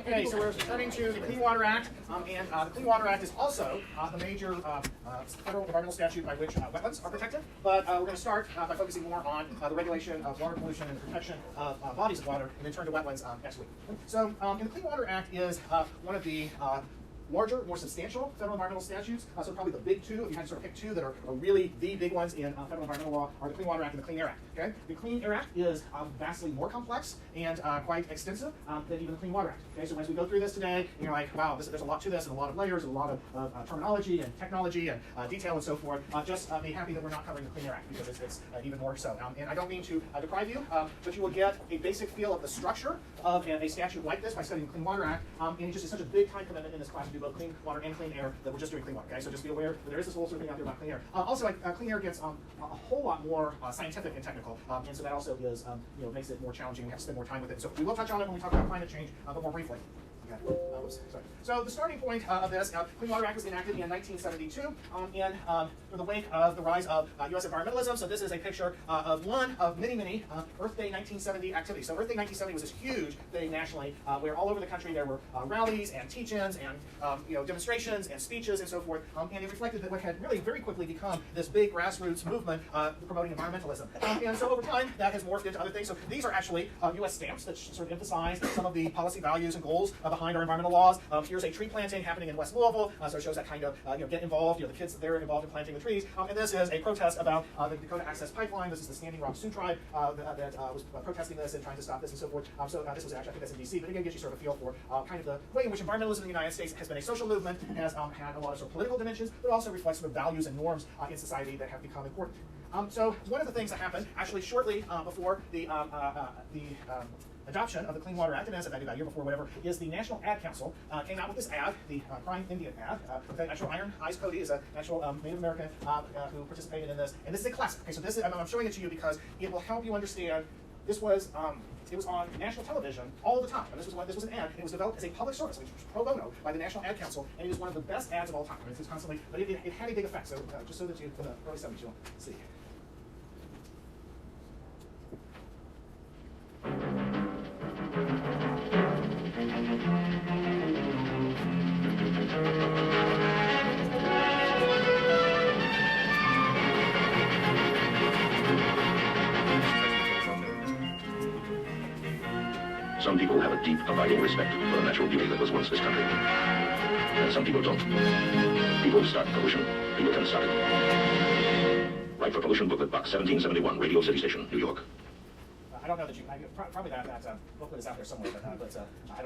Okay, so we're turning to the Clean Water Act, and the Clean Water Act is also the major federal environmental statute by which wetlands are protected. But we're going to start by focusing more on the regulation of water pollution and the protection of bodies of water, and then turn to wetlands next week. So, in the Clean Water Act is one of the larger, more substantial federal environmental statutes. So probably the big two, if you had to sort of pick two that are really the big ones in federal environmental law, are the Clean Water Act and the Clean Air Act. Okay? The Clean Air Act is vastly more complex and quite extensive than even the Clean Water Act. Okay? So as we go through this today, and you're like, wow, there's a lot to this, and a lot of layers, and a lot of terminology and technology and detail and so forth. Just be happy that we're not covering the Clean Air Act, because it's even more so. And I don't mean to deprive you, but you will get a basic feel of the structure of a statute like this by studying the Clean Water Act. And it just is such a big time commitment in this class to do both clean water and clean air that we're just doing clean water. Okay, so just be aware that there is this whole sort of thing out there about clean air. Also, clean air gets a whole lot more scientific and technical, and so that also is makes it more challenging. We have to spend more time with it. So we will touch on it when we talk about climate change, but more briefly. Okay. Oops, sorry. So the starting point of this, Clean Water Act was enacted in 1972 in the wake of the rise of U.S. environmentalism. So this is a picture of one of many Earth Day 1970 activities. So Earth Day 1970 was this huge thing nationally, where all over the country there were rallies and teach-ins and demonstrations and speeches and so forth. And it reflected that what had really very quickly become this big grassroots movement promoting environmentalism. And so over time that has morphed into other things. So these are actually U.S. stamps that sort of emphasize some of the policy values and goals behind our environmental laws. Here's a tree planting happening in West Louisville, so it shows that kind of get involved. The kids there involved in planting the trees. And this is a protest about the Dakota Access Pipeline. This is the Standing Rock Sioux Tribe that was protesting this and trying to stop this and so forth. So this was actually, I think that's in D.C., but again, gives you sort of a feel for kind of the way in which environmentalism in the United States has been a social movement, has had a lot of sort of political dimensions, but also reflects sort of values and norms in society that have become important. So one of the things that happened actually shortly before the adoption of the Clean Water Act, and as about a year before, whatever, is the National Ad Council came out with this ad, the Crying Indian ad. The actual Iron Eyes Cody is an actual Native American who participated in this, and this is a classic. Okay, so this is, I'm showing it to you because it will help you understand. This was it was on national television all the time, and this was an ad. And it was developed as a public service, which was pro bono by the National Ad Council, and it is one of the best ads of all time. I mean, it's constantly, but it had a big effect. So just so that you, in the early 70s, you'll see. Some people have a deep, abiding respect for the natural beauty that was once this country. And some people don't. People start pollution. People can stop it. Write for Pollution Booklet, Box 1771, Radio City Station, New York. I don't know that probably that booklet is out there somewhere, but I don't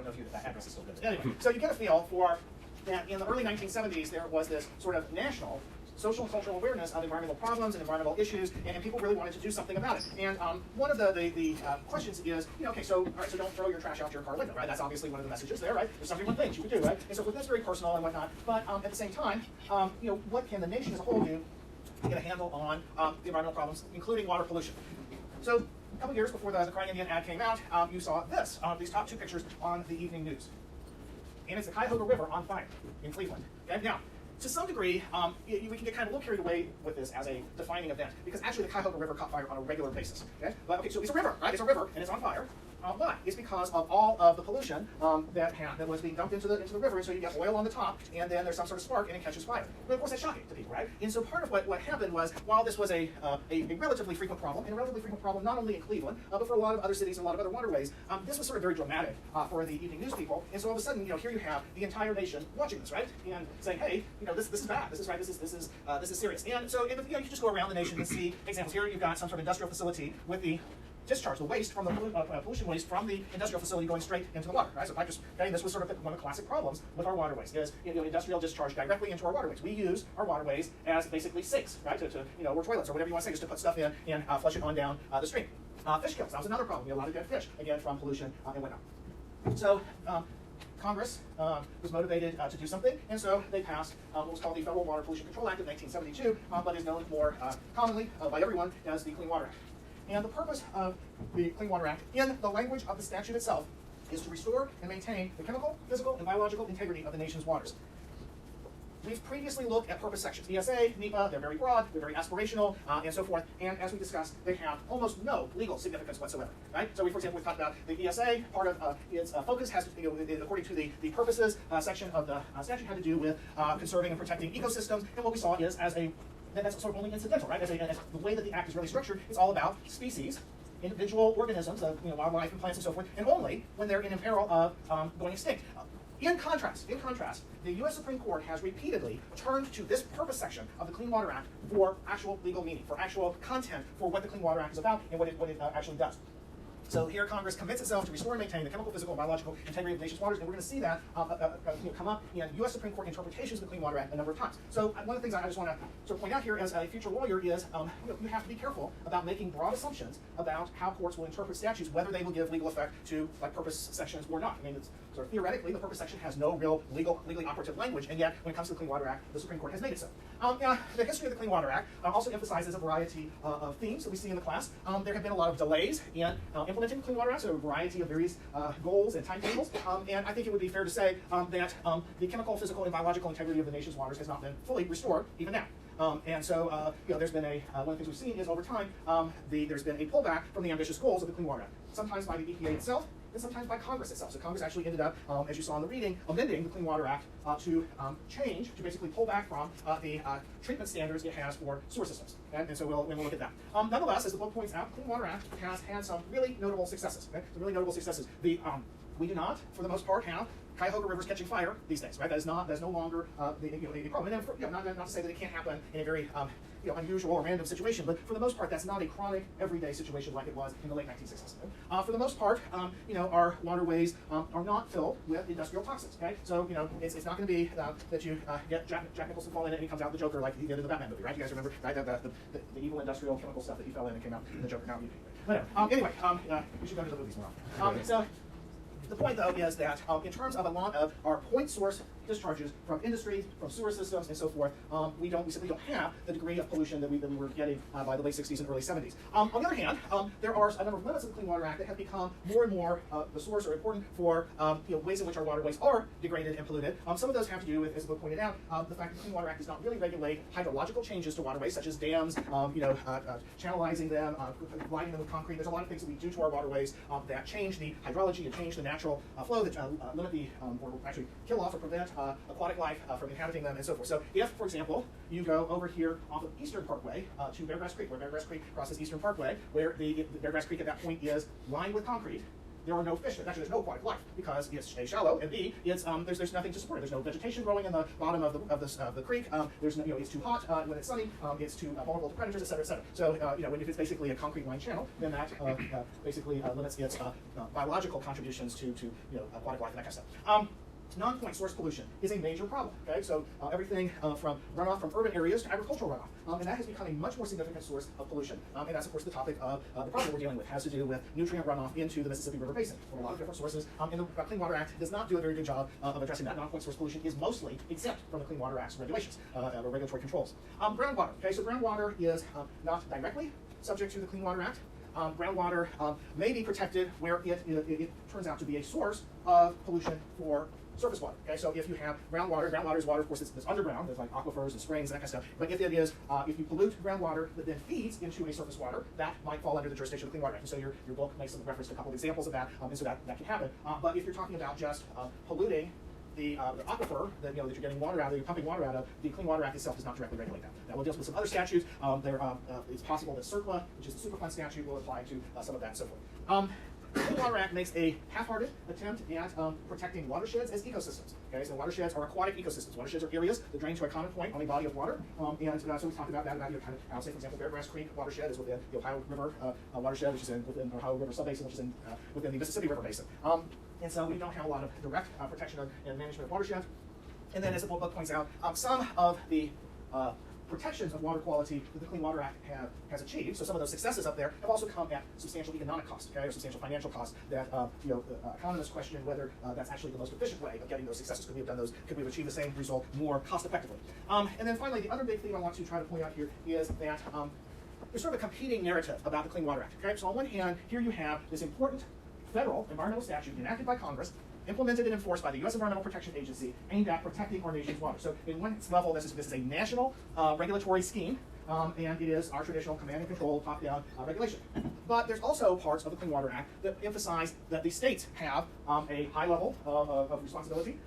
know if that address is still good. Anyway, so you get a feel for that in the early 1970s there was this sort of national social and cultural awareness of environmental problems and environmental issues, and people really wanted to do something about it. And one of the questions is, okay, so all right, so don't throw your trash out your car window, right? That's obviously one of the messages there, right? There's 71 things you could do, right? And so that's very personal and whatnot. But at the same time, what can the nation as a whole do to get a handle on the environmental problems, including water pollution? So a couple years before the Crying Indian ad came out, you saw this, these top two pictures on the evening news. And it's the Cuyahoga River on fire in Cleveland. Okay? Now, to some degree, we can get kind of a little carried away with this as a defining event, because actually the Cuyahoga River caught fire on a regular basis. Okay? But, okay, so it's a river, right? It's a river, and it's on fire. Why? It's because of all of the pollution that was being dumped into the river, and so you get oil on the top, and then there's some sort of spark, and it catches fire. But of course, that's shocking to people, right? And so part of what happened was, while this was a relatively frequent problem, and a relatively frequent problem not only in Cleveland, but for a lot of other cities and a lot of other waterways, this was sort of very dramatic for the evening news people. And so all of a sudden, here you have the entire nation watching this, right? And saying, hey, this is bad. This is right. This is serious. And so you can just go around the nation and see examples. Here you've got some sort of industrial facility with the discharge, the waste from the pollution waste from the industrial facility going straight into the water, right? So this was sort of one of the classic problems with our waterways is industrial discharge directly into our waterways. We use our waterways as basically sinks, right? Or toilets or whatever you want to say, just to put stuff in and flush it on down the stream. Fish kills. That was another problem. A lot of dead fish, again, from pollution and whatnot. So Congress was motivated to do something, and so they passed what was called the Federal Water Pollution Control Act of 1972, but is known more commonly by everyone as the Clean Water Act. And the purpose of the Clean Water Act, in the language of the statute itself, is to restore and maintain the chemical, physical, and biological integrity of the nation's waters. we've previously looked at purpose sections. ESA, NEPA, they're very broad, they're very aspirational, and so forth. And as we discussed, they have almost no legal significance whatsoever. Right? So for example, we've talked about the ESA. Part of its focus has to, according to the purposes section of the statute, had to do with conserving and protecting ecosystems. And what we saw is that's sort of only incidental, right? As the way that the act is really structured, it's all about species, individual organisms, wildlife and plants and so forth, and only when they're in peril of going extinct. In contrast, the U.S. Supreme Court has repeatedly turned to this purpose section of the Clean Water Act for actual legal meaning, for actual content, for what the Clean Water Act is about and what it actually does. So here Congress commits itself to restore and maintain the chemical, physical, and biological integrity of the nation's waters, and we're going to see that come up in U.S. Supreme Court interpretations of the Clean Water Act a number of times. So one of the things I just want to sort of point out here as a future lawyer is you have to be careful about making broad assumptions about how courts will interpret statutes, whether they will give legal effect to purpose sections or not. I mean, it's sort of theoretically, the purpose section has no real legally operative language, and yet when it comes to the Clean Water Act, the Supreme Court has made it so. The history of the Clean Water Act also emphasizes a variety of themes that we see in the class. There have been a lot of delays in implementing the Clean Water Act, so a variety of various goals and timetables, and I think it would be fair to say that the chemical, physical, and biological integrity of the nation's waters has not been fully restored even now. And so, there's been one of the things we've seen is over time, there's been a pullback from the ambitious goals of the Clean Water Act, sometimes by the EPA itself, and sometimes by Congress itself. So Congress actually ended up, as you saw in the reading, amending the Clean Water Act to basically pull back from the treatment standards it has for sewer systems. Okay? And so we'll look at that. Nonetheless, as the book points out, the Clean Water Act has had some really notable successes. Okay? Some really notable successes. We do not, for the most part, have Cuyahoga Rivers catching fire these days, right? That is no longer a problem. And not to say that it can't happen in a very unusual or random situation, but for the most part, that's not a chronic, everyday situation like it was in the late 1960s. For the most part, our waterways are not filled with industrial toxins. Okay, so it's not going to be that you get Jack Nicholson fall in and he comes out the Joker like he did in the Batman movie, right? You guys remember, right? The evil industrial chemical stuff that he fell in and came out in the Joker. Now, anyway, we should go to the movies more. So. The point, though, is that in terms of a lot of our point source discharges from industries, from sewer systems, and so forth, we simply don't have the degree of pollution that we were getting by the late 60s and early 70s. On the other hand, there are a number of limits of the Clean Water Act that have become more and more the source or important for ways in which our waterways are degraded and polluted. Some of those have to do with, as the book pointed out, the fact that the Clean Water Act does not really regulate hydrological changes to waterways, such as dams, channelizing them, lining them with concrete. There's a lot of things that we do to our waterways that change the hydrology and change the natural flow, that limit the, or actually kill off or prevent aquatic life from inhabiting them and so forth. So if, for example, you go over here off of Eastern Parkway to Beargrass Creek, where Beargrass Creek crosses Eastern Parkway, where the Beargrass Creek at that point is lined with concrete, there are no fish there. Actually, there's no aquatic life because it's A, shallow, and B, it's there's nothing to support it. There's no vegetation growing in the bottom of the creek. There's no, it's too hot when it's sunny. It's too vulnerable to predators, et cetera, et cetera. So if it's basically a concrete lined channel, then that basically limits its biological contributions to aquatic life and that kind of stuff. Non-point source pollution is a major problem. Okay, so everything from runoff from urban areas to agricultural runoff, and that has become a much more significant source of pollution. And that's of course the topic of the problem we're dealing with. Has to do with nutrient runoff into the Mississippi River Basin from a lot of different sources. And the Clean Water Act does not do a very good job of addressing that. Non-point source pollution is mostly exempt from the Clean Water Act's regulations or regulatory controls. Groundwater. Okay, so groundwater is not directly subject to the Clean Water Act. Groundwater may be protected where it turns out to be a source of pollution for surface water. Okay, so if you have groundwater is water, of course, it's underground. There's like aquifers and springs and that kind of stuff. But if it is, if you pollute groundwater that then feeds into a surface water, that might fall under the jurisdiction of the Clean Water Act. And so your book makes some reference to a couple of examples of that, and so that can happen. But if you're talking about just polluting the aquifer that you're getting water out of, you're pumping water out of, the Clean Water Act itself does not directly regulate that. That will deal with some other statutes. It's possible that CERCLA, which is the Superfund statute, will apply to some of that and so forth. The Clean Water Act makes a half-hearted attempt at protecting watersheds as ecosystems. Okay, so watersheds are aquatic ecosystems. Watersheds are areas that drain to a common point on a body of water. So we've talked about that. I'll say, for example, Beargrass Creek watershed is within the Ohio River watershed, which is within the Ohio River subbasin, which is within the Mississippi River basin. And so we don't have a lot of direct protection and management of watersheds. And then, as the book points out, some of the protections of water quality that the Clean Water Act has achieved, so some of those successes up there have also come at substantial economic cost, okay, or substantial financial cost that economists question whether that's actually the most efficient way of getting those successes. Could we have done those? Could we have achieved the same result more cost effectively? And then finally, the other big thing I want to try to point out here is that there's sort of a competing narrative about the Clean Water Act. Okay, so on one hand, here you have this important federal environmental statute enacted by Congress implemented and enforced by the U.S. Environmental Protection Agency, aimed at protecting our nation's water. So in one level, this is a national regulatory scheme, and it is our traditional command and control top-down regulation. But there's also parts of the Clean Water Act that emphasize that the states have a high level of responsibility,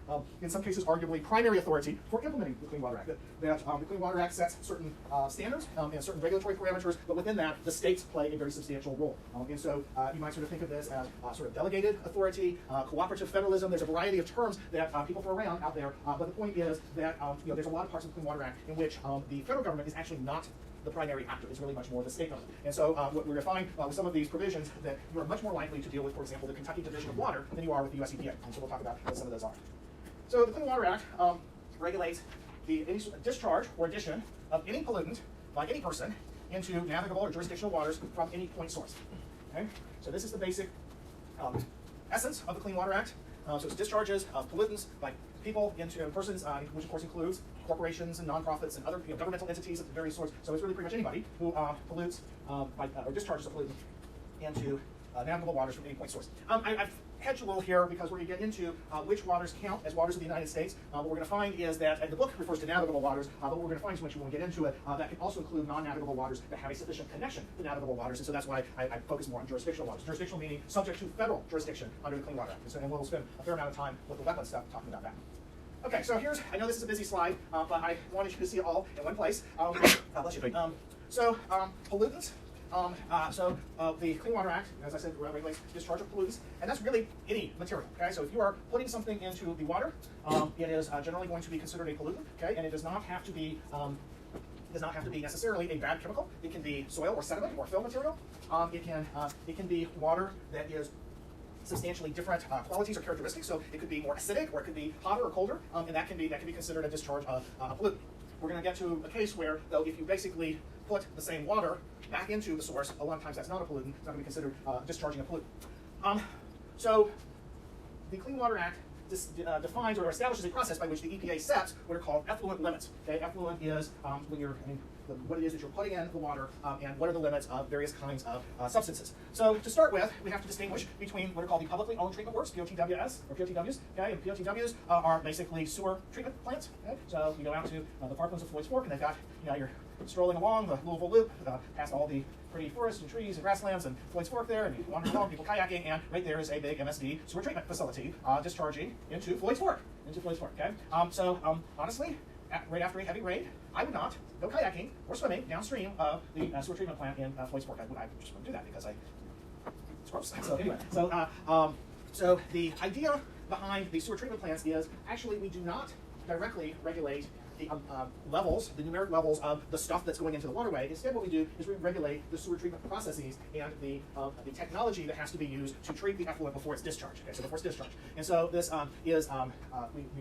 in some cases arguably primary authority for implementing the Clean Water Act. The Clean Water Act sets certain standards and certain regulatory parameters, but within that, the states play a very substantial role. And so you might sort of think of this as sort of delegated authority, cooperative federalism. There's a variety of terms that people throw around out there, but the point is that there's a lot of parts of the Clean Water Act in which the federal government is actually not the primary actor. It's really much more the state government. And so what we're going to find with some of these provisions that you are much more likely to deal with, for example, the Kentucky Division of Water than you are with the US EPA. And so we'll talk about what some of those are. So the Clean Water Act regulates any discharge or addition of any pollutant by any person into navigable or jurisdictional waters from any point source. Okay? So this is the basic essence of the Clean Water Act. So it's discharges of pollutants by people into persons, which of course includes corporations and nonprofits and other governmental entities of various sorts. So it's really pretty much anybody who pollutes or discharges a pollutant into navigable waters from any point source. I've hedged a little here because we're going to get into which waters count as waters of the United States. What we're going to find is that, and the book refers to navigable waters, but what we're going to find is when we get into it, that can also include non-navigable waters that have a sufficient connection to navigable waters, and so that's why I focus more on jurisdictional waters. Jurisdictional meaning subject to federal jurisdiction under the Clean Water Act, and we'll spend a fair amount of time with the wetland stuff talking about that. Okay, so here's, I know this is a busy slide, but I wanted you to see it all in one place. Bless you. Pollutants. The Clean Water Act, as I said, regulates discharge of pollutants, and that's really any material. Okay, so if you are putting something into the water, it is generally going to be considered a pollutant. Okay, and it does not have to be necessarily a bad chemical. It can be soil or sediment or fill material. It can be water that is substantially different qualities or characteristics. So it could be more acidic, or it could be hotter or colder, and that can be considered a discharge of a pollutant. We're going to get to a case where, though, if you basically put the same water back into the source, a lot of times that's not a pollutant. It's not going to be considered discharging a pollutant. So the Clean Water Act defines or establishes a process by which the EPA sets what are called effluent limits. Okay, effluent is what it is that you're putting in the water, and what are the limits of various kinds of substances. So to start with, we have to distinguish between what are called the publicly owned treatment works, POTWS, or POTWs. Okay, and POTWs are basically sewer treatment plants. Okay? So you go out to the parklands of Floyd's Fork, and they've got, you're strolling along the Louisville Loop, past all the pretty forests and trees and grasslands and Floyd's Fork there, and you wander along, people kayaking, and right there is a big MSD sewer treatment facility discharging into Floyd's Fork. Okay, honestly, right after a heavy rain, I would not go kayaking or swimming downstream of the sewer treatment plant in Floyd's Fork. I just wouldn't do that because it's gross. So anyway, so the idea behind the sewer treatment plants is actually we do not directly regulate the levels, the numeric levels of the stuff that's going into the waterway. Instead, what we do is we regulate the sewer treatment processes and the technology that has to be used to treat the effluent before it's discharged. Okay, so before it's discharged. And so this is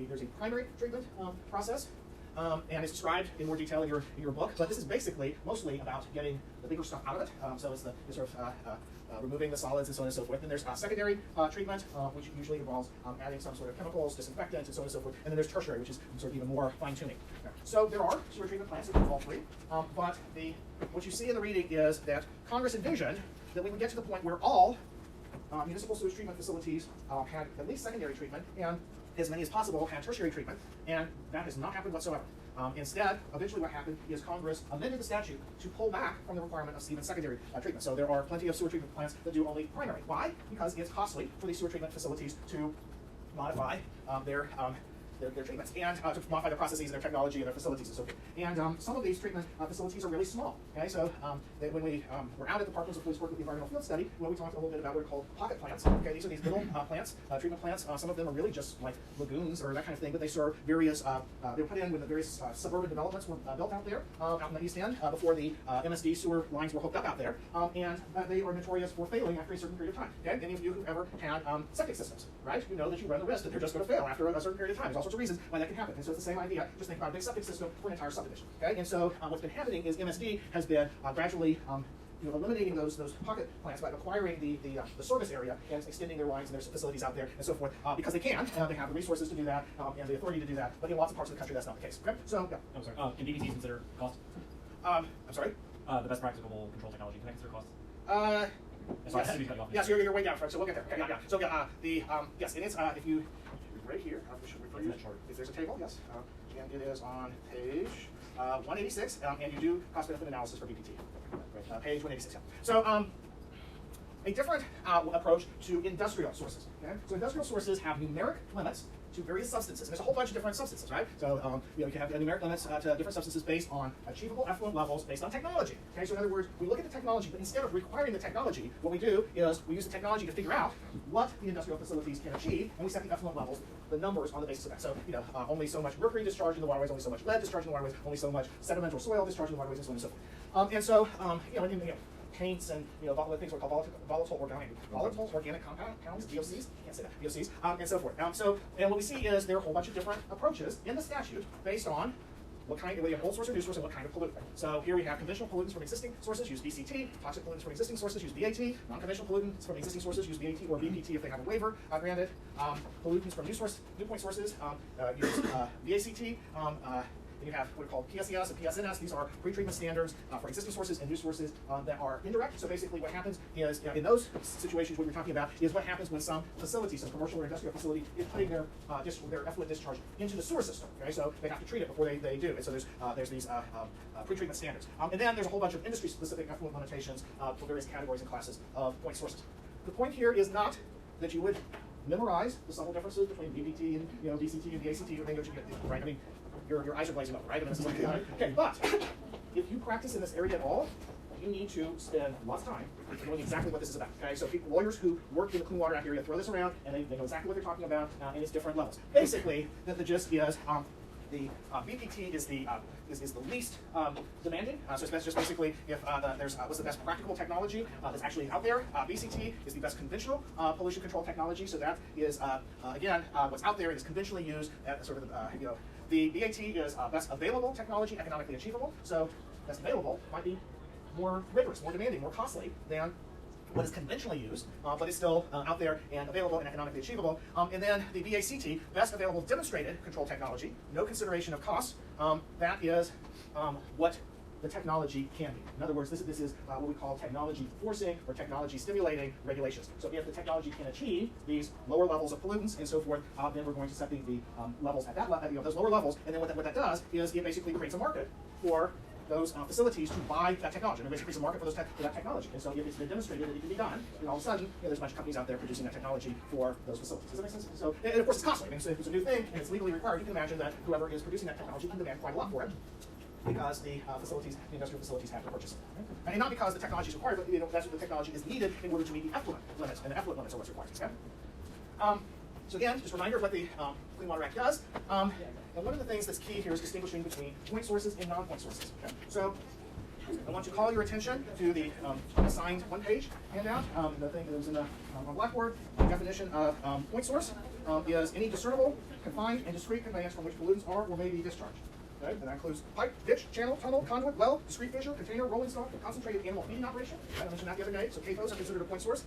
there's a primary treatment process. And it's described in more detail in your book, but this is basically mostly about getting the bigger stuff out of it. So it's the sort of removing the solids and so on and so forth. And there's secondary treatment, which usually involves adding some sort of chemicals, disinfectants, and so on and so forth. And then there's tertiary, which is sort of even more fine-tuning. So there are sewer treatment plants that do all three, but what you see in the reading is that Congress envisioned that we would get to the point where all municipal sewage treatment facilities had at least secondary treatment, and as many as possible had tertiary treatment, and that has not happened whatsoever. Instead, eventually what happened is Congress amended the statute to pull back from the requirement of even secondary treatment. So there are plenty of sewer treatment plants that do only primary. Why? Because it's costly for these sewer treatment facilities to modify their treatments and to modify their processes and their technology and their facilities and so forth. And some of these treatment facilities are really small. Okay, so when we were out at the Parklands of Floyd's Fork with the environmental field study, we talked a little bit about what are called pocket plants. Okay, these are these little plants, treatment plants. Some of them are really just like lagoons or that kind of thing, but they serve various. They were put in when the various suburban developments were built out there, out in the East End, before the MSD sewer lines were hooked up out there, and they are notorious for failing after a certain period of time. Okay, any of you who ever had septic systems, right? You know that you run the risk that they're just going to fail after a certain period of time. There's all sorts of reasons why that can happen. And so it's the same idea. Just think about a big septic system for an entire subdivision. Okay, and so what's been happening is MSD has been gradually eliminating those pocket plants by acquiring the service area and extending their lines and their facilities out there and so forth because they can. They have the resources to do that and the authority to do that. But in lots of parts of the country, that's not the case. Okay, so yeah. I'm sorry. Can DETs consider cost? I'm sorry. The best practicable control technology can I consider cost? So I see cutting off. Yes, you're way down front, so we'll get there. Okay, yeah. So yes, it is. If you right here, I should refer you. If there's a table, yes, and it is on page 186, and you do cost benefit analysis for BPT. Page 186. Yeah. So a different approach to industrial sources. Okay? So industrial sources have numeric limits to various substances. And there's a whole bunch of different substances, right? So you can have numeric limits to different substances based on achievable effluent levels based on technology. Okay, so in other words, we look at the technology, but instead of requiring the technology, what we do is we use the technology to figure out what the industrial facilities can achieve, and we set the effluent levels, the numbers on the basis of that. So only so much mercury discharged in the waterways, only so much lead discharged in the waterways, only so much sedimental soil discharged in the waterways, and so on and so forth. And so paints and things we call volatile organic compounds, VOCs, can't say that, VOCs, and so forth. And what we see is there are a whole bunch of different approaches in the statute based on what kind of, whether you have old source or new source, and what kind of pollutant. So here we have conventional pollutants from existing sources, use BCT, toxic pollutants from existing sources, use BAT, non-conventional pollutants from existing sources, use BAT or BPT if they have a waiver granted, pollutants from new point sources, use VACT, and you have what are called PSES and PSNS. These are pretreatment standards for existing sources and new sources that are indirect. So basically what happens is, in those situations what we're talking about is what happens when some facility, some commercial or industrial facility, is putting their effluent discharge into the sewer system. Okay, so they have to treat it before they do. And so there's these pretreatment standards. And then there's a whole bunch of industry-specific effluent limitations for various categories and classes of point sources. The point here is not that you would memorize the subtle differences between BPT and DCT and VACT or things that you get, right? I mean, your eyes are glazing over, right? I mean, this is like, okay, but if you practice in this area at all, you need to spend lots of time knowing exactly what this is about. Okay, so lawyers who work in the Clean Water Act area throw this around, and they know exactly what they're talking about in its different levels. Basically, the gist is the BPT is the least demanding. So that's just basically if there's what's the best practical technology that's actually out there. VCT is the best conventional pollution control technology. So that is again what's out there. It is conventionally used at sort of the BAT is best available technology, economically achievable. So best available might be more rigorous, more demanding, more costly than what is conventionally used, but is still out there and available and economically achievable. And then the VACT, best available demonstrated control technology, no consideration of cost. That is what the technology can be. In other words, this is what we call technology forcing or technology stimulating regulations. So if the technology can achieve these lower levels of pollutants and so forth, then we're going to set the levels at that those lower levels. And then what that does is it basically creates a market for those facilities to buy that technology. And it basically creates a market for that technology. And so if it's been demonstrated that it can be done, then all of a sudden there's a bunch of companies out there producing that technology for those facilities. Does that make sense? So, and of course it's costly. I mean, so if it's a new thing and it's legally required, you can imagine that whoever is producing that technology can demand quite a lot for it, because the industrial facilities have to purchase it. And not because the technology is required, but that's what the technology is needed in order to meet the effluent limits, and the effluent limits are what's required. Okay? So again, just a reminder of what the Clean Water Act does. And one of the things that's key here is distinguishing between point sources and non-point sources. Okay? So I want to call your attention to the assigned one-page handout. The thing that was in the on Blackboard. The definition of point source is any discernible, confined, and discrete conveyance from which pollutants are or may be discharged. Okay? And that includes pipe, ditch, channel, tunnel, conduit, well, discrete fissure, container, rolling stock, concentrated animal feeding operation. I mentioned that the other day. So CAFOs are considered a point source.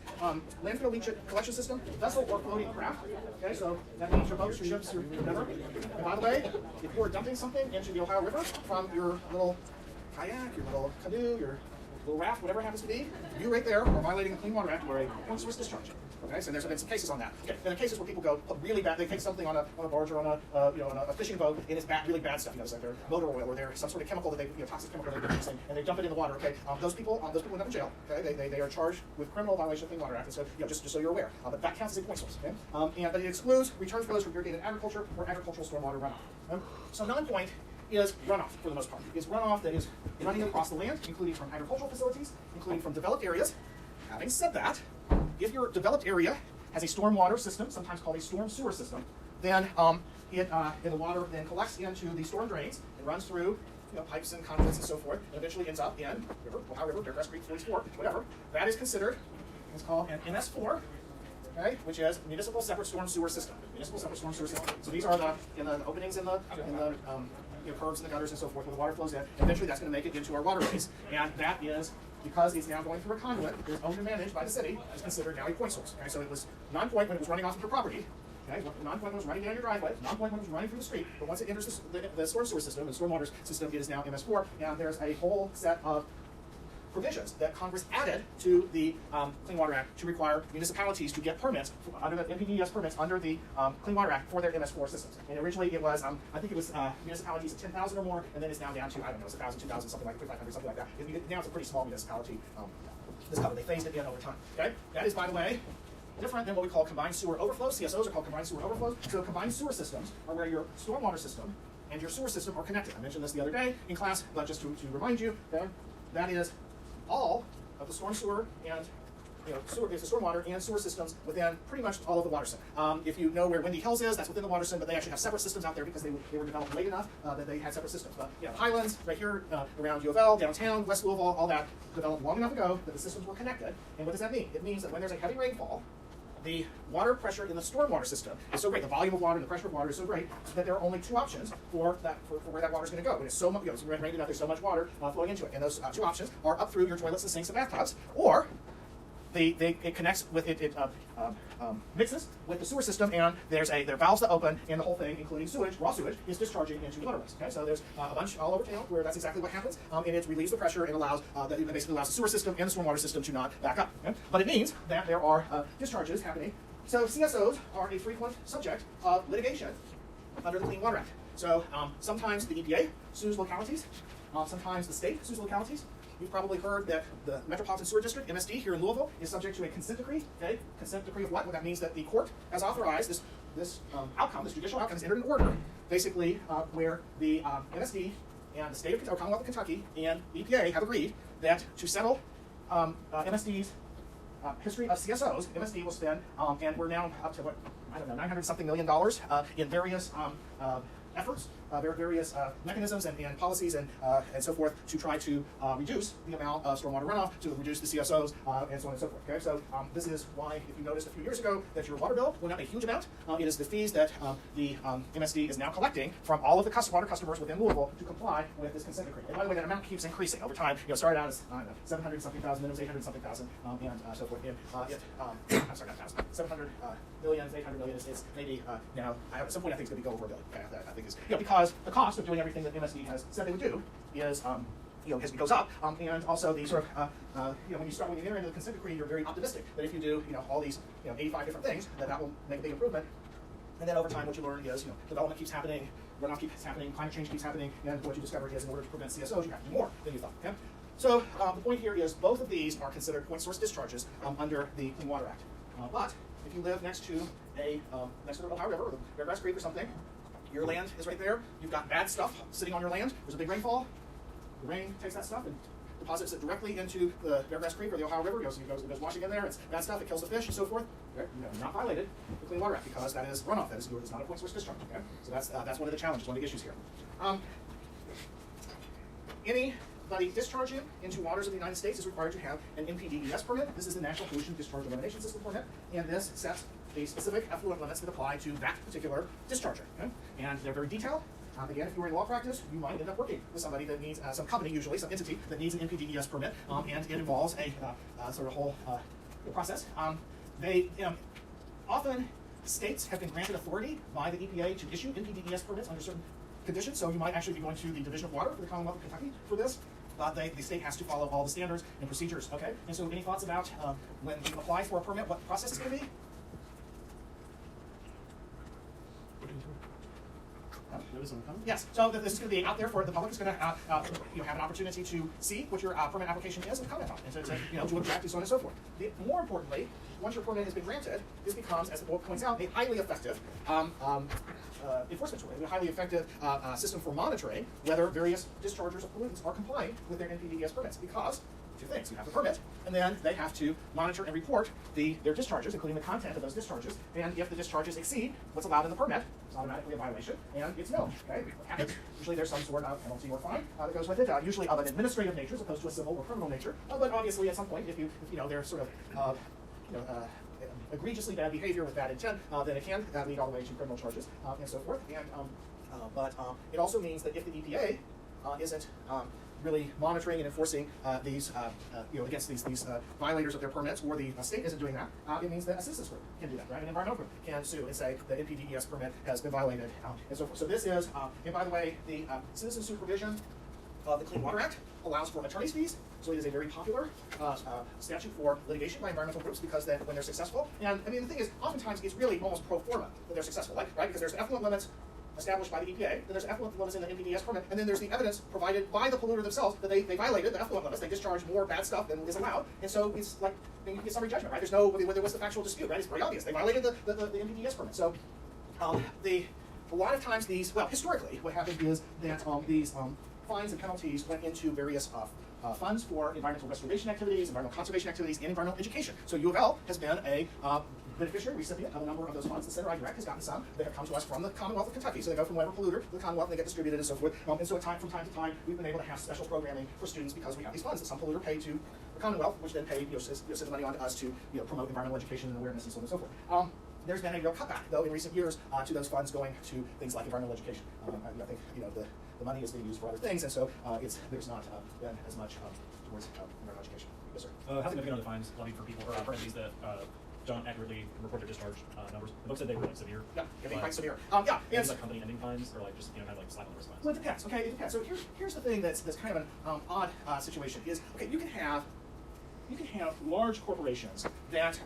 Landfill leachate collection system, vessel or floating craft. Okay, so that means your boats, your ships, your whatever. And by the way, if you're dumping something into the Ohio River from your little kayak, your little canoe, your little raft, whatever it happens to be, you right there are violating the Clean Water Act where a point source discharge. Okay, so there's been some cases on that. Okay, and the cases where people go really bad, they take something on a barge or on a fishing boat, and it's bad, really bad stuff. It's like their motor oil or their some sort of chemical that they toxic chemical they're using, and they dump it in the water. Okay, those people end up in jail. Okay, they are charged with criminal violation of the Clean Water Act. And so just so you're aware, but that counts as a point source. Okay, but it excludes return flows from irrigated agriculture or agricultural stormwater runoff. Okay? So non-point is runoff for the most part. It's runoff that is running across the land, including from agricultural facilities, including from developed areas. Having said that, if your developed area has a stormwater system, sometimes called a storm sewer system, then the water then collects into the storm drains and runs through pipes and conduits and so forth, and eventually ends up in Ohio River, Beargrass Creek, 44, whatever. That is considered, it's called an MS4, okay, which is Municipal Separate Storm Sewer System. Municipal Separate Storm Sewer System. So these are the openings in the curves and the gutters and so forth where the water flows in. Eventually that's going to make it into our waterways, and that is, because it's now going through a conduit that is owned and managed by the city, is considered now a point source. Okay, so it was non-point when it was running off of your property. Okay, non-point when it was running down your driveway, non-point when it was running through the street, but once it enters the storm sewer system, the stormwater system, it is now MS4, and there's a whole set of provisions that Congress added to the Clean Water Act to require municipalities to get permits under the NPDES permits under the Clean Water Act for their MS4 systems. And originally it was, I think it was municipalities of 10,000 or more, and then it's now down to, I don't know, it's 1,000, 2,000, something like 500, something like that. Now it's a pretty small municipality. This cover, they phased it in over time. Okay, that is, by the way, different than what we call combined sewer overflows. CSOs are called combined sewer overflows. So combined sewer systems are where your stormwater system and your sewer system are connected. I mentioned this the other day in class, but just to remind you, okay, that is all of the storm sewer and it's the stormwater and sewer systems within pretty much all of the watershed. If you know where Windy Hills is, that's within the watershed, but they actually have separate systems out there because they were developed late enough that they had separate systems. But Highlands, right here around U of L, downtown, West Louisville, all that developed long enough ago that the systems were connected. And what does that mean? It means that when there's a heavy rainfall, the water pressure in the stormwater system is so great, the volume of water and the pressure of water is so great that there are only two options for where that water is going to go. When it's so much, it's raining enough, there's so much water flowing into it. And those two options are up through your toilets and sinks and bathtubs, or it connects with it mixes with the sewer system, and there are valves that open, and the whole thing, including sewage, raw sewage, is discharging into waterways. Okay, so there's a bunch all over town where that's exactly what happens, and it relieves the pressure and allows it basically allows the sewer system and the stormwater system to not back up. Okay? But it means that there are discharges happening. So CSOs are a frequent subject of litigation under the Clean Water Act. So sometimes the EPA sues localities, sometimes the state sues localities. You've probably heard that the Metropolitan Sewer District, MSD, here in Louisville, is subject to a consent decree. Okay, consent decree of what? Well, that means that the court has authorized this outcome, this judicial outcome, has entered an order, basically where the MSD and the state of Kentucky, Commonwealth of Kentucky, and EPA have agreed that to settle MSD's history of CSOs, MSD will spend, and we're now up to what, I don't know, $900-something million in various efforts, various mechanisms and policies and so forth to try to reduce the amount of stormwater runoff, to reduce the CSOs, and so on and so forth. Okay, so this is why, if you noticed a few years ago that your water bill went up a huge amount, it is the fees that the MSD is now collecting from all of the water customers within Louisville to comply with this consent decree. And by the way, that amount keeps increasing over time. Started out as 700-something thousand, then it was 800-something thousand, and so forth. I'm sorry, not thousand. 700 million, 800 million. It's maybe now. At some point, I think it's going to go over a billion. Okay, I think is because the cost of doing everything that MSD has said they would do is goes up, and also the sort of when you enter into the consent decree, you're very optimistic that if you do all these 85 different things, that will make a big improvement. And then over time, what you learn is development keeps happening, runoff keeps happening, climate change keeps happening, and what you discover is in order to prevent CSOs, you have to do more than you thought. Okay? So the point here is both of these are considered point source discharges under the Clean Water Act. But if you live next to the Ohio River or the Beargrass Creek or something, your land is right there. You've got bad stuff sitting on your land. There's a big rainfall. The rain takes that stuff and deposits it directly into the Beargrass Creek or the Ohio River. It goes washing in there. It's bad stuff. It kills the fish and so forth. Okay? You have not violated the Clean Water Act because that is runoff. That is it's not a point source discharge. Okay? So that's one of the challenges, one of the issues here. Anybody discharging into waters of the United States is required to have an NPDES permit. This is the National Pollution Discharge Elimination System permit, and this sets the specific effluent limits that apply to that particular discharger. Okay? And they're very detailed. Again, if you were in law practice, you might end up working with somebody that needs, some company usually, some entity that needs an NPDES permit, and it involves a sort of whole process. Often states have been granted authority by the EPA to issue NPDES permits under certain conditions, so you might actually be going to the Division of Water for the Commonwealth of Kentucky for this. The state has to follow all the standards and procedures, okay? And so any thoughts about when you apply for a permit, what the process is going to be? Yes, so this is going to be out there for the public. Is going to have an opportunity to see what your permit application is and comment on it, and to object and so on and so forth. More importantly, once your permit has been granted, this becomes, as the book points out, a highly effective enforcement tool, a highly effective system for monitoring whether various dischargers of pollutants are complying with their NPDES permits. Because two things: you have the permit, and then they have to monitor and report their discharges, including the content of those discharges. And if the discharges exceed what's allowed in the permit, it's automatically a violation, and it's known. Okay, what happens? Usually there's some sort of penalty or fine that goes with it, usually of an administrative nature as opposed to a civil or criminal nature. But obviously, at some point, if there's sort of egregiously bad behavior with bad intent, then it can lead all the way to criminal charges and so forth. And but it also means that if the EPA isn't really monitoring and enforcing these, against these violators of their permits, or the state isn't doing that, it means that a citizens group can do that, right? An environmental group can sue and say the NPDES permit has been violated, and so forth. So this is, and by the way, the citizen supervision of the Clean Water Act allows for attorney's fees So it is a very popular statute for litigation by environmental groups because then when they're successful, and I mean the thing is, oftentimes it's really almost pro forma that they're successful, right? Because there's effluent limits established by the EPA, then there's effluent limits in the NPDES permit, and then there's the evidence provided by the polluter themselves that they violated the effluent limits, they discharged more bad stuff than is allowed, and so it's like, I mean, you get summary judgment, right? There's no, there was the factual dispute, right? It's very obvious. They violated the NPDES permit. So a lot of times these, well, historically, what happened is that these fines and penalties went into various funds for environmental restoration activities, environmental conservation activities, and environmental education. So U of L has been a beneficiary, recipient of a number of those funds. The Center I Direct has gotten some that have come to us from the Commonwealth of Kentucky. So they go from whatever polluter to the Commonwealth, and they get distributed and so forth. And so from time to time, we've been able to have special programming for students because we have these funds that some polluter pay to the Commonwealth, which then pay, send the money on to us to promote environmental education and awareness and so on and so forth. There's been a real cutback, though, in recent years to those funds going to things like environmental education. I think the money is being used for other things, and so there's not been as much towards environmental education. Yes, sir. How significant are the fines levied for people, or for entities that don't accurately report their discharge numbers? The book said they were like severe. Yeah, they're quite severe. Yeah, and like company ending fines, or like just kind of like slap on the wrist fines. Well, it depends. Okay, it depends. So here's the thing that's kind of an odd situation is, okay, you can have large corporations that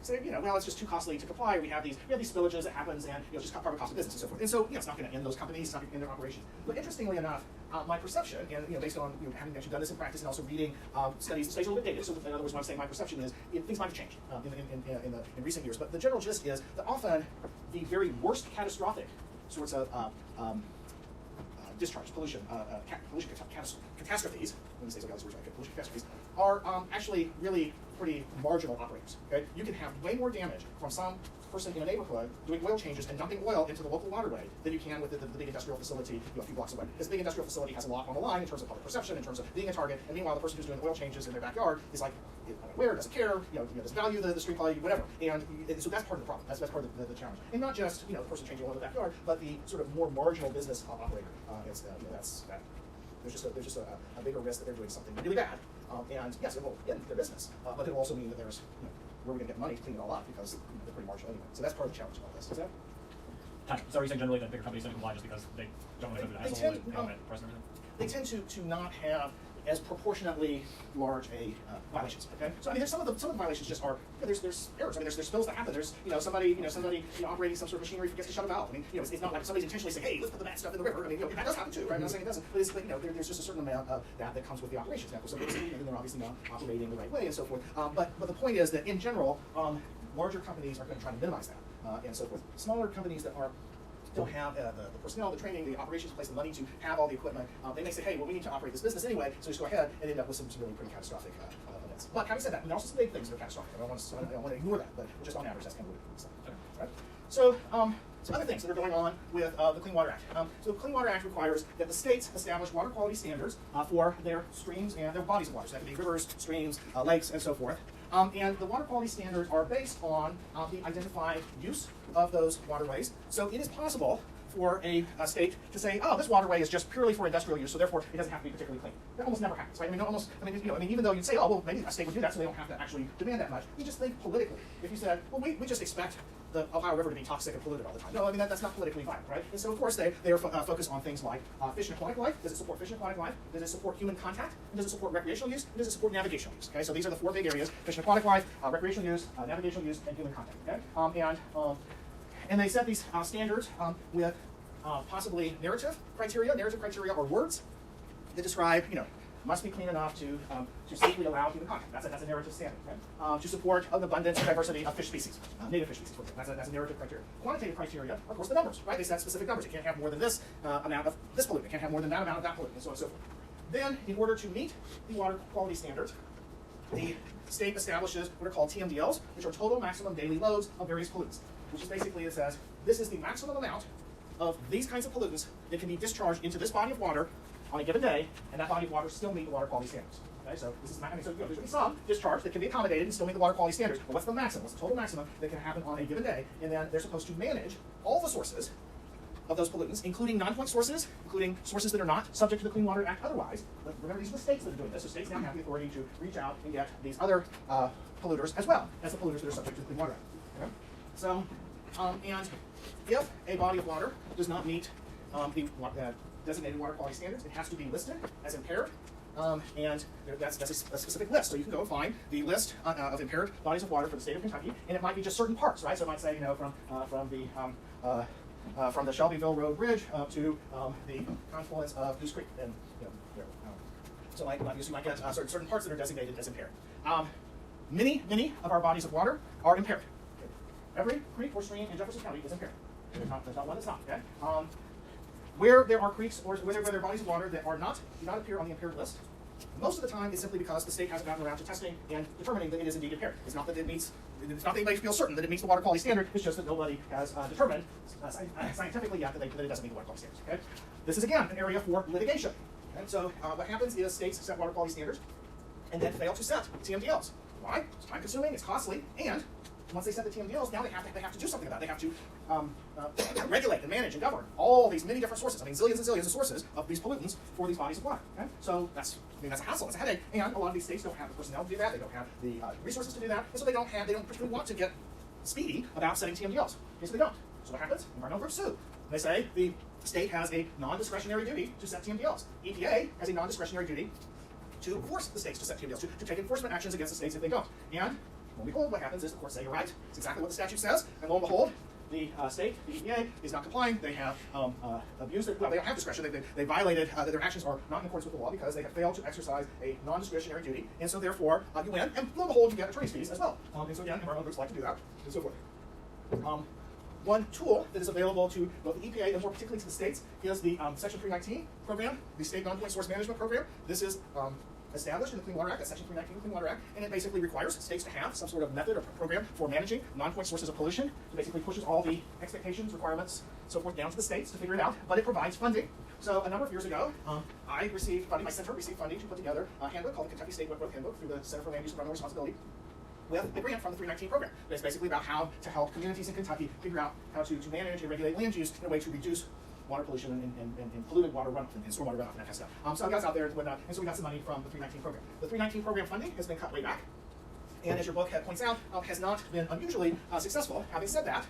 say, well, it's just too costly to comply. We have these spillages that happens, and just part of the cost of business and so forth. And so it's not going to end those companies, it's not going to end their operations. But interestingly enough, my perception, and based on having actually done this in practice and also reading studies, the stays a little bit dated. So in other words, when I'm saying my perception is, things might have changed in recent years. But the general gist is that often the very worst catastrophic sorts of discharge, pollution catastrophes, let me say these words right, pollution catastrophes, are actually really pretty marginal operators. Okay, you can have way more damage from some person in a neighborhood doing oil changes and dumping oil into the local waterway than you can with the big industrial facility a few blocks away. This big industrial facility has a lot on the line in terms of public perception, in terms of being a target, and meanwhile the person who's doing oil changes in their backyard is like unaware, doesn't care, doesn't value the street quality, whatever. And so that's part of the problem. That's part of the challenge. And not just the person changing oil in the backyard, but the sort of more marginal business operator. There's just a bigger risk that they're doing something really bad. And yes, it will end their business, but it will also mean that there's where we're going to get money to clean it all up because they're pretty marginal anyway. So that's part of the challenge of all this. Is that? So are you saying generally that bigger companies don't comply just because they don't want to go to the hassle and price and everything? They tend to not have as proportionately large a violations. Okay, so I mean, some of the violations just are there's errors. I mean, there's spills that happen. There's somebody operating some sort of machinery forgets to shut a valve. I mean, it's not like somebody's intentionally saying, hey, let's put the bad stuff in the river. I mean, that does happen too, right? I'm not saying it doesn't, but it's there's just a certain amount of that comes with the operations. Now, for some reason, they're obviously not operating the right way and so forth. But the point is that in general, larger companies are going to try to minimize that and so forth. Smaller companies that don't have the personnel, the training, the operations in place, the money to have all the equipment, they may say, hey, well, we need to operate this business anyway, so just go ahead and end up with some really pretty catastrophic events. But having said that, there are also some big things that are catastrophic. I don't want to ignore that, but just on average, that's kind of what it is. Okay. Right? So some other things that are going on with the Clean Water Act. So the Clean Water Act requires that the states establish water quality standards for their streams and their bodies of water. So that could be rivers, streams, lakes, and so forth. And the water quality standards are based on the identified use of those waterways. So it is possible for a state to say, oh, this waterway is just purely for industrial use, so therefore it doesn't have to be particularly clean. That almost never happens, right? I mean, even though you'd say, oh, well, maybe a state would do that, so they don't have to actually demand that much. You just think politically. If you said, well, we just expect the Ohio River to be toxic and polluted all the time. No, I mean, that's not politically viable, right? And so, of course, they are focused on things like fish and aquatic life. Does it support fish and aquatic life? Does it support human contact? And does it support recreational use? And does it support navigational use? Okay, so these are the four big areas: fish and aquatic life, recreational use, navigational use, and human contact. Okay, and they set these standards with possibly narrative criteria. Narrative criteria are words that describe, must be clean enough to safely allow human contact. That's a narrative standard. Okay? To support an abundance and diversity of fish species, native fish species. That's a narrative criteria. Quantitative criteria, of course, the numbers, right? They set specific numbers. It can't have more than this amount of this pollutant. It can't have more than that amount of that pollutant, and so on and so forth. Then, in order to meet the water quality standards, the state establishes what are called TMDLs, which are total maximum daily loads of various pollutants, which is basically, it says, this is the maximum amount of these kinds of pollutants that can be discharged into this body of water on a given day, and that body of water still meet the water quality standards. Okay, so this is there's going to be some discharge that can be accommodated and still meet the water quality standards. But what's the maximum? What's the total maximum that can happen on a given day? And then they're supposed to manage all the sources of those pollutants, including non-point sources, including sources that are not subject to the Clean Water Act otherwise. But remember, these are the states that are doing this, so states now have the authority to reach out and get these other polluters as well as the polluters that are subject to the Clean Water Act. Okay? So, and if a body of water does not meet the designated water quality standards, it has to be listed as impaired and that's a specific list. So you can go find the list of impaired bodies of water for the state of Kentucky, and it might be just certain parts, right? So it might say, from the Shelbyville Road Bridge up to the confluence of Goose Creek, and so you might get certain parts that are designated as impaired. Many of our bodies of water are impaired. Every creek or stream in Jefferson County is impaired. There's not one that's not. Okay. Where there are creeks or where there are bodies of water that do not appear on the impaired list, most of the time it's simply because the state hasn't gotten around to testing and determining that it is indeed impaired. It's not that it's not that anybody feels certain that it meets the water quality standard. It's just that nobody has determined scientifically yet that it doesn't meet the water quality standards. Okay. This is again an area for litigation. And so what happens is states set water quality standards and then fail to set TMDLs. Why? It's time consuming, it's costly, and once they set the TMDLs, now they have to do something about it. They have to regulate and manage and govern all these many different sources. I mean, zillions and zillions of sources of these pollutants for these bodies of water. Okay? So that's a hassle, it's a headache, and a lot of these states don't have the personnel to do that. They don't have the resources to do that, and so they don't particularly want to get speedy about setting TMDLs. Okay, so they don't. So what happens? Environmental groups sue. They say the state has a non-discretionary duty to set TMDLs. EPA has a non-discretionary duty to force the states to set TMDLs, to take enforcement actions against the states if they don't. And lo and behold, what happens is the courts say, you're right, it's exactly what the statute says, and lo and behold, the state, the EPA, is not complying. They have abused it. Well, they don't have discretion. They violated, their actions are not in accordance with the law because they have failed to exercise a non-discretionary duty, and so therefore you win, and lo and behold, you get attorney's fees as well. And so again, environmental groups like to do that, and so forth. One tool that is available to both the EPA and more particularly to the states is the Section 319 program, the State Non-Point Source Management Program. This is established in the Clean Water Act, that's Section 319 of the Clean Water Act, and it basically requires states to have some sort of method or program for managing non-point sources of pollution. It basically pushes all the expectations, requirements, so forth down to the states to figure it out, but it provides funding. So a number of years ago, I received funding, my center received funding to put together a handbook called the Kentucky State Wet Growth Handbook through the Center for Land Use and Environmental Responsibility, with a grant from the 319 program. It's basically about how to help communities in Kentucky figure out how to manage and regulate land use in a way to reduce water pollution and polluted water runoff and stormwater runoff and that kind of stuff. So I got out there and so we got some money from the 319 program. The 319 program funding has been cut way back, and as your book points out, has not been unusually successful. Having said that,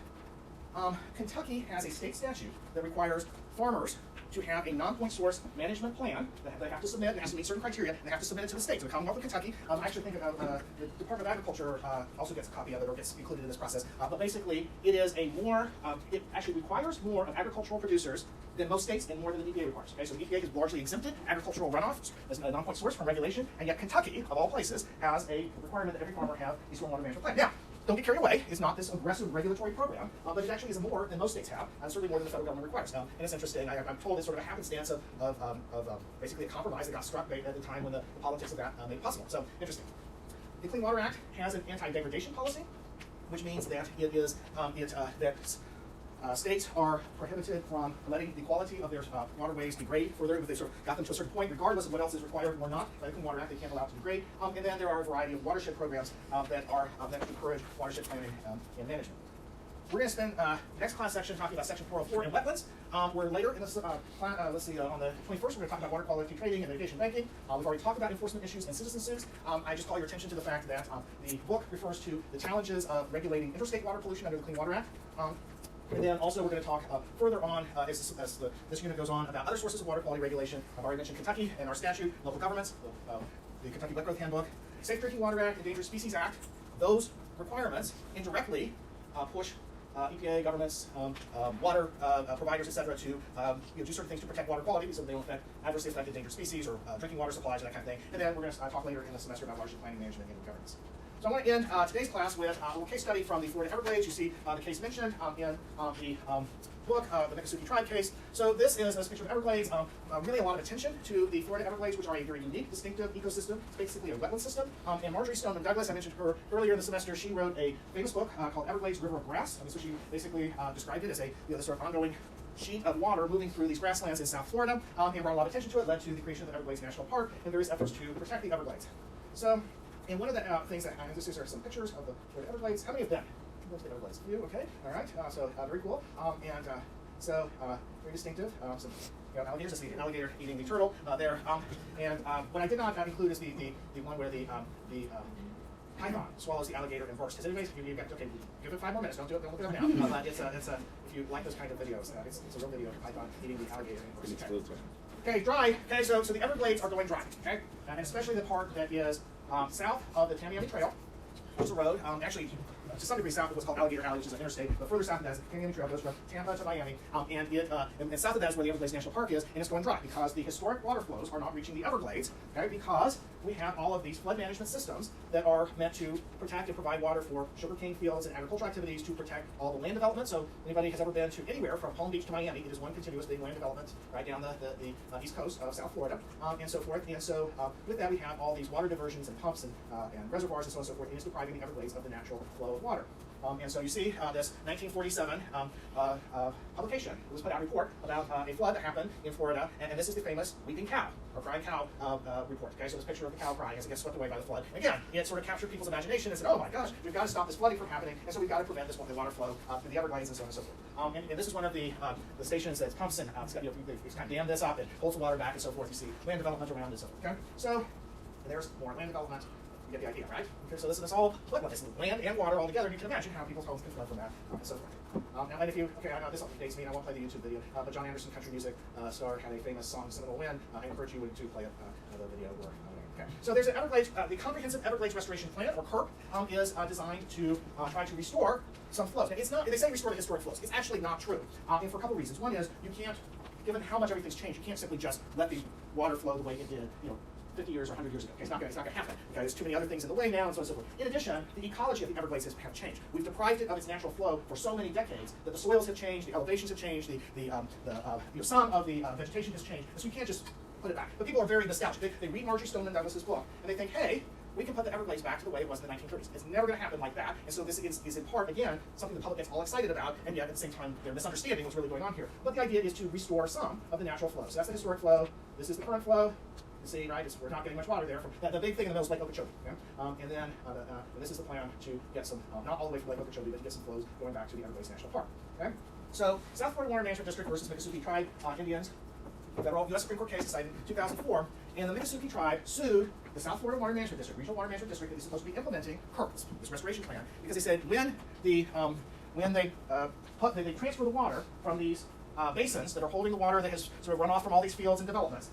Kentucky has a state statute that requires farmers to have a non-point source management plan that they have to submit. It has to meet certain criteria, and they have to submit it to the state, to the Commonwealth of Kentucky. I actually think the Department of Agriculture also gets a copy of it or gets included in this process. But basically, it is it actually requires more of agricultural producers than most states and more than the EPA requires. Okay, so the EPA has largely exempted agricultural runoff as a non-point source from regulation, and yet Kentucky, of all places, has a requirement that every farmer have a stormwater management plan. Now, don't get carried away. It's not this aggressive regulatory program, but it actually is more than most states have, and certainly more than the federal government requires. And it's interesting. I'm told it's sort of a happenstance of basically a compromise that got struck at the time when the politics of that made it possible. So interesting. The Clean Water Act has an anti-degradation policy, which means that it is states are prohibited from letting the quality of their waterways degrade further if they sort of got them to a certain point, regardless of what else is required or not. By the Clean Water Act, they can't allow it to degrade. And then there are a variety of watershed programs that encourage watershed planning and management. We're going to spend the next class section talking about Section 404 and wetlands. We're later in this on the 21st, we're going to talk about water quality trading and mitigation banking. We've already talked about enforcement issues and citizen suits. I just call your attention to the fact that the book refers to the challenges of regulating interstate water pollution under the Clean Water Act. And then also we're going to talk further on, as this unit goes on, about other sources of water quality regulation. I've already mentioned Kentucky and our statute, local governments, the Kentucky Wet Growth Handbook, Safe Drinking Water Act, Endangered Species Act. Those requirements indirectly push EPA, governments, water providers, etc., to do certain things to protect water quality so they don't adversely affect endangered species or drinking water supplies and that kind of thing. And then we're going to talk later in the semester about watershed planning, management, and governance. So I'm going to end today's class with a little case study from the Florida Everglades. You see the case mentioned in the book, the Miccosukee Tribe case. So this is a picture of Everglades. Really a lot of attention to the Florida Everglades, which are a very unique, distinctive ecosystem. It's basically a wetland system. And Marjorie Stoneman Douglas, I mentioned her earlier in the semester, she wrote a famous book called Everglades River of Grass. So she basically described it as a sort of ongoing sheet of water moving through these grasslands in South Florida. And brought a lot of attention to it, led to the creation of the Everglades National Park and various efforts to protect the Everglades. So, and one of the things that this are some pictures of the Florida Everglades. How many of them? Most of the Everglades. You okay? All right. So very cool. So very distinctive. Some alligators. This is the alligator eating the turtle there. What I did not include is the one where the python swallows the alligator and bursts. Has anybody? Okay, give it 5 more minutes. Don't look it up now. But it's if you like those kind of videos, it's a real video of the python eating the alligator and bursting. Okay, dry. Okay, so the Everglades are going dry. Okay, and especially the part that is south of the Tamiami Trail. There's a road, actually, to some degree south of what's called Alligator Alley, which is an interstate, but further south of that is the Tamiami Trail, goes from Tampa to Miami, and south of that is where the Everglades National Park is, and it's going dry because the historic water flows are not reaching the Everglades, okay, because we have all of these flood management systems that are meant to protect and provide water for sugarcane fields and agricultural activities to protect all the land development. So anybody has ever been to anywhere from Palm Beach to Miami, it is one continuous big land development right down the east coast of South Florida, and so forth. And so with that, we have all these water diversions and pumps and reservoirs and so on and so forth, and it's depriving the Everglades of the natural flow of water. And so you see this 1947 publication. It was put out a report about a flood that happened in Florida, and this is the famous weeping cow, or crying cow report. Okay, so this picture of the cow crying as it gets swept away by the flood. And again, it sort of captured people's imagination and said, oh my gosh, we've got to stop this flooding from happening, and so we've got to prevent this water flow through the Everglades and so on and so forth. And this is one of the stations that pumps and it's got, it's kind of dammed this up, it holds the water back and so forth. You see land development around it and so forth. Okay, so there's more land development. You get the idea, right? Okay, so this is all flood. This is land and water all together. You can imagine how people's homes can flood from that, and so forth. Now, and if you, okay, I know this dates me, and I won't play the YouTube video, but John Anderson, country music star, had a famous song, "Seminole Wind." I encourage you to play the video. Okay. So there's an Everglades, the Comprehensive Everglades Restoration Plan, or CERP, is designed to try to restore some flows. Now, it's not. They say restore the historic flows. It's actually not true, and for a couple of reasons. One is you can't, given how much everything's changed, you can't simply just let the water flow the way it did, 50 years or 100 years ago. Okay, it's not going to happen. Okay, there's too many other things in the way now, and so on and so forth. In addition, the ecology of the Everglades has changed. We've deprived it of its natural flow for so many decades that the soils have changed, the elevations have changed, some of the vegetation has changed. So you can't just put it back. But people are very nostalgic. They read Marjorie Stoneman Douglas's book, and they think, hey, we can put the Everglades back to the way it was in the 1930s. It's never going to happen like that. And so this is in part, again, something the public gets all excited about, and yet at the same time, they're misunderstanding what's really going on here. But the idea is to restore some of the natural flow. So that's the historic flow. This is the current flow. You see, right? We're not getting much water there. The big thing in the middle is Lake Okeechobee. Okay? And then this is the plan to get some, not all the way from Lake Okeechobee, but to get some flows going back to the Everglades National Park. Okay? So South Florida Water Management District versus Miccosukee Tribe Indians, federal U.S. Supreme Court case decided in 2004, and the Miccosukee Tribe sued the South Florida Water Management District, Regional Water Management District, that is supposed to be implementing CERP, this restoration plan, because they said when they transfer the water from these basins that are holding the water that has sort of run off from all these fields and developments,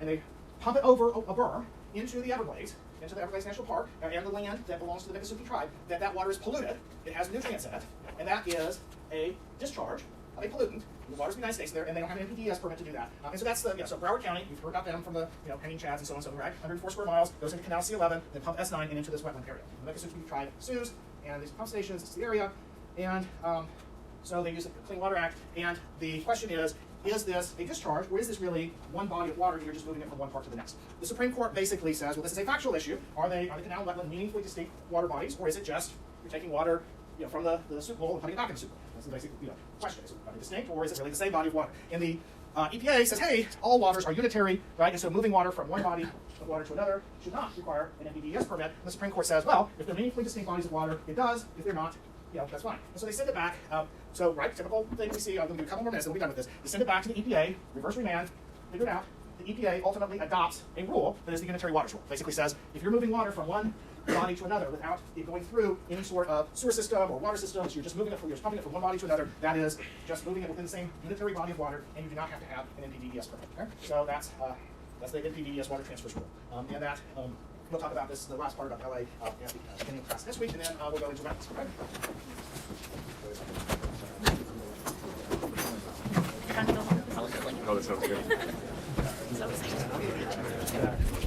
and they pump it over a berm into the Everglades National Park, and the land that belongs to the Miccosukee Tribe, that water is polluted, it has nutrients in it, and that is a discharge of a pollutant in the waters of the United States there, and they don't have an NPDES permit to do that. And so that's the, so Broward County, you've heard about them from the, hanging chads and so on and so forth, right? 104 square miles, goes into Canal C11, then pump S9 and into this wetland area. The Miccosukee Tribe sues, and these pump stations, it's the area, and so they use the Clean Water Act, and the question is this a discharge, or is this really one body of water and you're just moving it from one part to the next? The Supreme Court basically says, well, this is a factual issue. Are the canal and wetland meaningfully distinct water bodies, or is it just you're taking water from the soup bowl and putting it back in the soup bowl? That's the basic question. Is it distinct, or is it really the same body of water? And the EPA says, hey, all waters are unitary, right? And so moving water from one body of water to another should not require an NPDES permit. And the Supreme Court says, well, if they're meaningfully distinct bodies of water, it does. If they're not, that's fine. And so they send it back. So, right, typical thing we see, I'm going to do a couple more minutes and we'll be done with this. They send it back to the EPA, reverse remand, figure it out. The EPA ultimately adopts a rule that is the unitary waters rule. Basically says, if you're moving water from one body to another without it going through any sort of sewer system or water system, so you're just moving it you're pumping it from one body to another, that is just moving it within the same unitary body of water, and you do not have to have an NPDES permit. Okay? So that's the NPDES water transfers rule. And that, we'll talk about this, the last part about LA at the beginning of class this week, and then we'll go into wetlands. Okay? Oh, that sounds good. So excited.